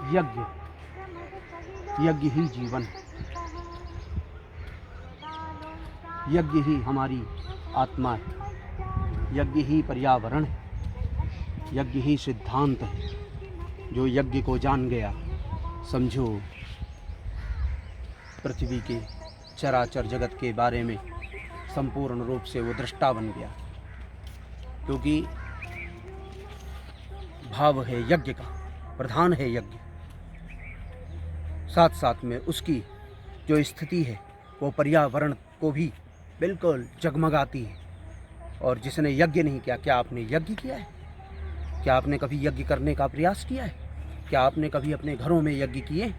यज्ञ, यज्ञ ही जीवन है, यज्ञ ही हमारी आत्मा है, यज्ञ ही पर्यावरण है, यज्ञ ही सिद्धांत है। जो यज्ञ को जान गया, समझो पृथ्वी के चराचर जगत के बारे में संपूर्ण रूप से वो दृष्टा बन गया। क्योंकि भाव है यज्ञ का, प्रधान है यज्ञ, साथ साथ में उसकी जो स्थिति है वो पर्यावरण को भी बिल्कुल जगमगाती है। और जिसने यज्ञ नहीं किया, क्या आपने यज्ञ किया है? क्या आपने कभी यज्ञ करने का प्रयास किया है? क्या आपने कभी अपने घरों में यज्ञ किए?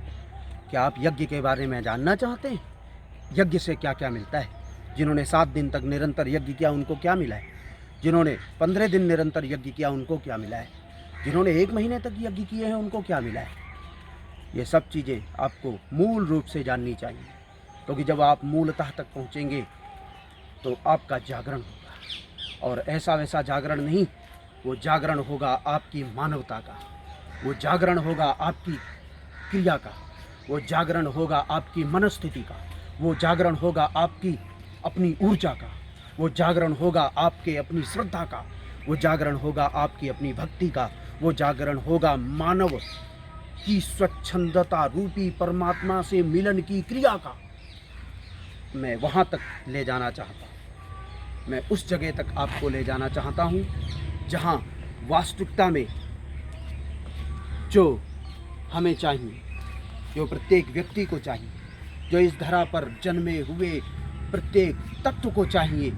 क्या आप यज्ञ के बारे में जानना चाहते हैं? यज्ञ से क्या क्या मिलता है? जिन्होंने 7 दिन तक निरंतर यज्ञ किया उनको क्या मिला है? जिन्होंने 15 दिन निरंतर यज्ञ किया उनको क्या मिला है? जिन्होंने 1 महीने तक यज्ञ किए हैं उनको क्या मिला है? ये सब चीज़ें आपको मूल रूप से जाननी चाहिए, क्योंकि जब आप मूलतः तक पहुँचेंगे तो आपका जागरण होगा। और ऐसा वैसा जागरण नहीं, वो जागरण होगा आपकी मानवता का, वो जागरण होगा आपकी क्रिया का, वो जागरण होगा आपकी मनस्थिति का, वो जागरण होगा आपकी अपनी ऊर्जा का, वो जागरण होगा आपके अपनी श्रद्धा का, वो जागरण होगा आपकी अपनी भक्ति का, वो जागरण होगा मानव की स्वच्छंदता रूपी परमात्मा से मिलन की क्रिया का। मैं वहाँ तक ले जाना चाहता हूँ, मैं उस जगह तक आपको ले जाना चाहता हूँ जहाँ वास्तविकता में जो हमें चाहिए, जो प्रत्येक व्यक्ति को चाहिए, जो इस धरा पर जन्मे हुए प्रत्येक तत्व को चाहिए,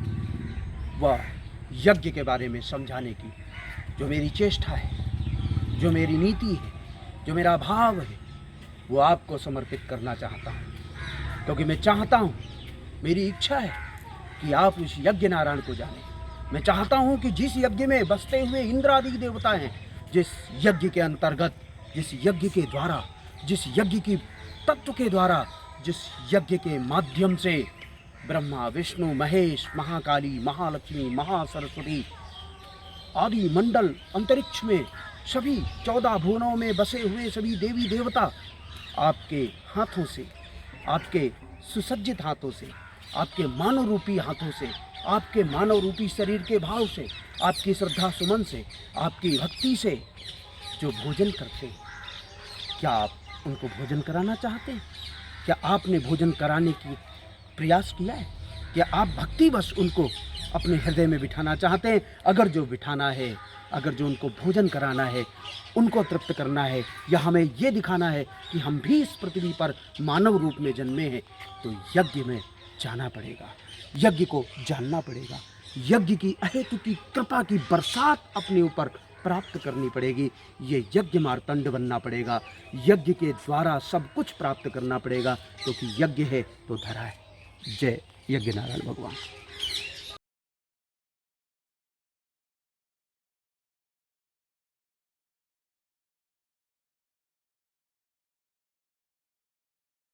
वह यज्ञ के बारे में समझाने की जो मेरी चेष्टा है, जो मेरी नीति है, जो मेरा भाव है, वो आपको समर्पित करना चाहता हूँ। क्योंकि मैं चाहता हूँ, मेरी इच्छा है कि आप उस यज्ञ नारायण को जानें। मैं चाहता हूँ कि जिस यज्ञ में बसते हुए इंद्र आदि देवता हैं, जिस यज्ञ के अंतर्गत, जिस यज्ञ के द्वारा, जिस यज्ञ की तत्व के द्वारा, जिस यज्ञ के माध्यम से ब्रह्मा, विष्णु, महेश, महाकाली, महालक्ष्मी, महासरस्वती आदि मंडल अंतरिक्ष में सभी 14 भुवनों में बसे हुए सभी देवी देवता आपके हाथों से, आपके सुसज्जित हाथों से, आपके मानव रूपी हाथों से, आपके मानव रूपी शरीर के भाव से, आपकी श्रद्धा सुमन से, आपकी भक्ति से जो भोजन करते हैं, क्या आप उनको भोजन कराना चाहते हैं? क्या आपने भोजन कराने की प्रयास किया है? क्या आप भक्ति बस उनको अपने हृदय में बिठाना चाहते हैं? अगर जो बिठाना है, अगर जो उनको भोजन कराना है, उनको तृप्त करना है, या हमें ये दिखाना है कि हम भी इस पृथ्वी पर मानव रूप में जन्मे हैं, तो यज्ञ में जाना पड़ेगा, यज्ञ को जानना पड़ेगा, यज्ञ की अहेतु की कृपा की बरसात अपने ऊपर प्राप्त करनी पड़ेगी। ये यज्ञ मार्तंड बनना पड़ेगा, यज्ञ के द्वारा सब कुछ प्राप्त करना पड़ेगा, क्योंकि यज्ञ है तो धरा है। जय यज्ञ नारायण भगवान।